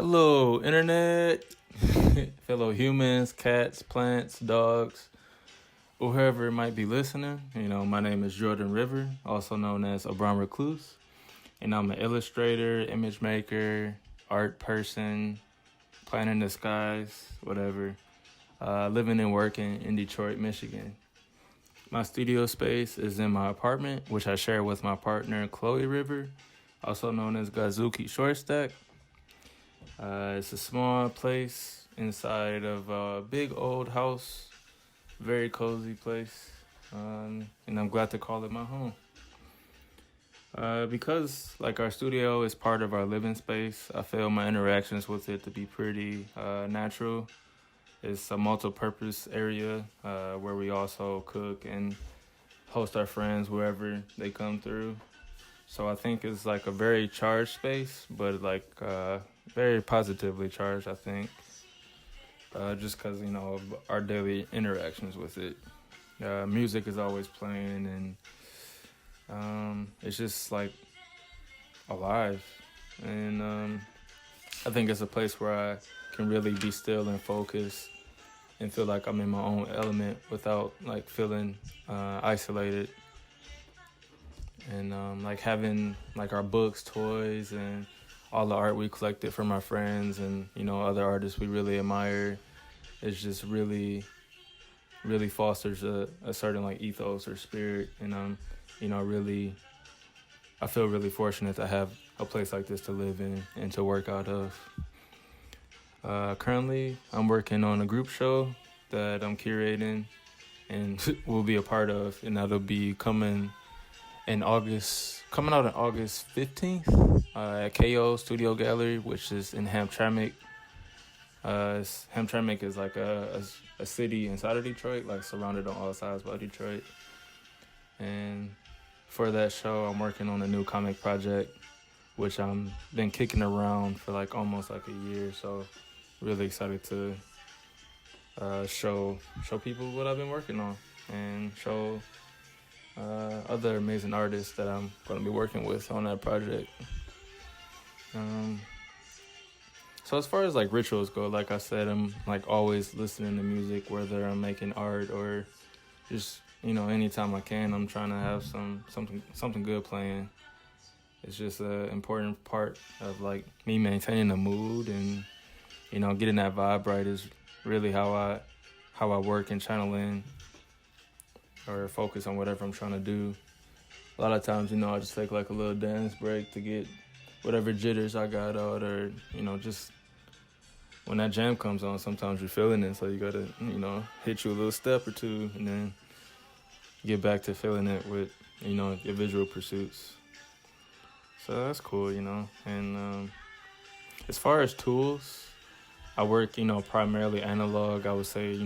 Hello, internet, fellow humans, cats, plants, dogs, or whoever might be listening. My name is Jordan River, also known as Abram Recluse, and I'm an illustrator, image maker, art person, plant in the skies, whatever. Living and working in Detroit, Michigan. My studio space is in my apartment, which I share with my partner, Chloe River, also known as Gazuki Shortstack. It's a small place inside of a big old house, very cozy place, and I'm glad to call it my home. Because our studio is part of our living space, I feel my interactions with it to be pretty natural. It's a multi-purpose area where we also cook and host our friends wherever they come through. So I think it's a very charged space, but very positively charged, I think. Just because, of our daily interactions with it. Music is always playing and it's just alive. And I think it's a place where I can really be still and focus and feel like I'm in my own element without feeling isolated. And having our books, toys, and all the art we collected from our friends and other artists we really admire, it just really fosters a certain ethos or spirit. And really, I feel really fortunate to have a place like this to live in and to work out of. Currently, I'm working on a group show that I'm curating and will be a part of, and that'll be coming out on August 15th at KO Studio Gallery, which is in Hamtramck. Hamtramck is a city inside of Detroit, surrounded on all sides by Detroit. And for that show, I'm working on a new comic project, which I'm been kicking around for almost a year. So really excited to show people what I've been working on and show other amazing artists that I'm going to be working with on that project. So as far as rituals go, like I said, I'm always listening to music, whether I'm making art or just anytime I can, I'm trying to have something good playing. It's just an important part of me maintaining the mood and getting that vibe right is really how I work and channel in or focus on whatever I'm trying to do. A lot of times, I just take a little dance break to get whatever jitters I got out, or just when that jam comes on, sometimes you're feeling it, so you gotta hit you a little step or two and then get back to feeling it with your visual pursuits. So that's cool, and as far as tools, I work primarily analog. I would say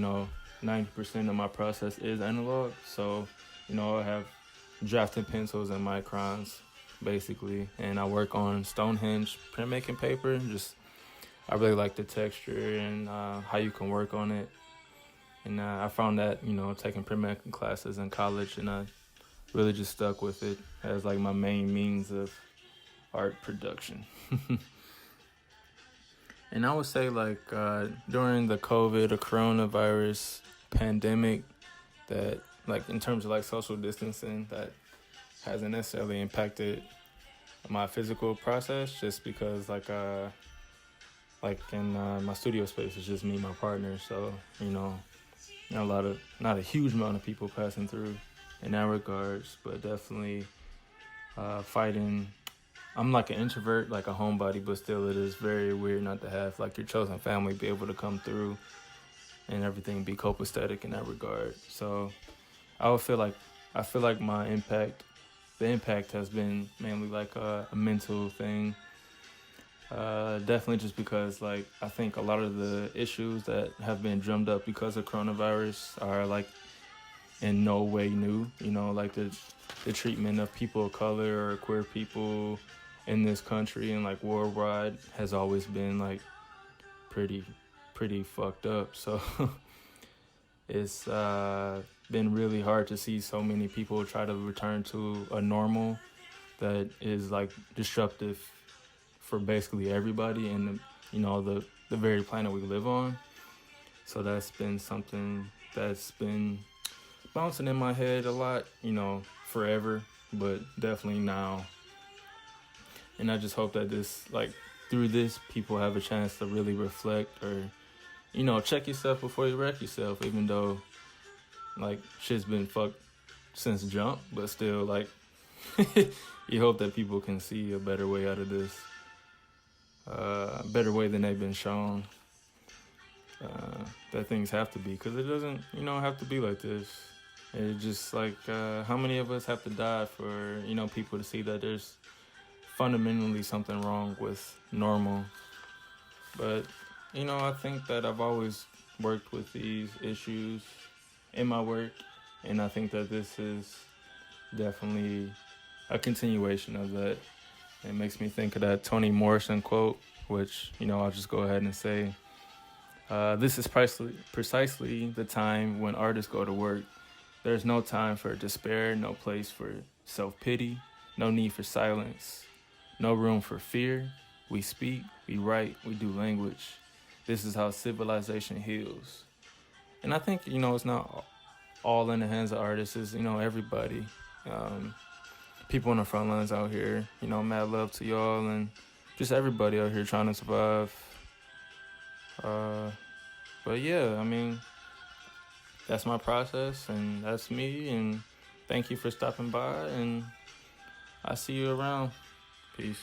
90% of my process is analog. So, I have drafting pencils and microns, basically. And I work on Stonehenge printmaking paper. I really like the texture and how you can work on it. And I found that, taking printmaking classes in college, and I really just stuck with it as my main means of art production. And I would say during the COVID or coronavirus pandemic, that in terms of social distancing, that hasn't necessarily impacted my physical process, just because in my studio space it's just me and my partner, so not a huge amount of people passing through in that regards, but definitely fighting. I'm an introvert, a homebody, but still it is very weird not to have your chosen family be able to come through and everything be copacetic in that regard. So I feel like the impact has been mainly a mental thing. Definitely just because I think a lot of the issues that have been drummed up because of coronavirus are in no way new. The treatment of people of color or queer people in this country and worldwide has always been pretty fucked up. So it's been really hard to see so many people try to return to a normal that is disruptive for basically everybody, and the very planet we live on. So that's been something that's been bouncing in my head a lot, forever, but definitely now. And I just hope that through this, people have a chance to really reflect or, check yourself before you wreck yourself, even though, shit's been fucked since jump, but still, you hope that people can see a better way out of this, a better way than they've been shown. That things have to be, because it doesn't, have to be like this. It's just how many of us have to die for, people to see that there's fundamentally something wrong with normal. But, I think that I've always worked with these issues in my work, and I think that this is definitely a continuation of that. It makes me think of that Toni Morrison quote, which, I'll just go ahead and say, this is precisely the time when artists go to work. There's no time for despair, no place for self-pity, no need for silence, no room for fear. We speak, we write, we do language. This is how civilization heals. And I think, it's not all in the hands of artists. It's, everybody. People on the front lines out here, mad love to y'all and just everybody out here trying to survive. But yeah, I mean, that's my process and that's me, and thank you for stopping by, and I see you around. Peace.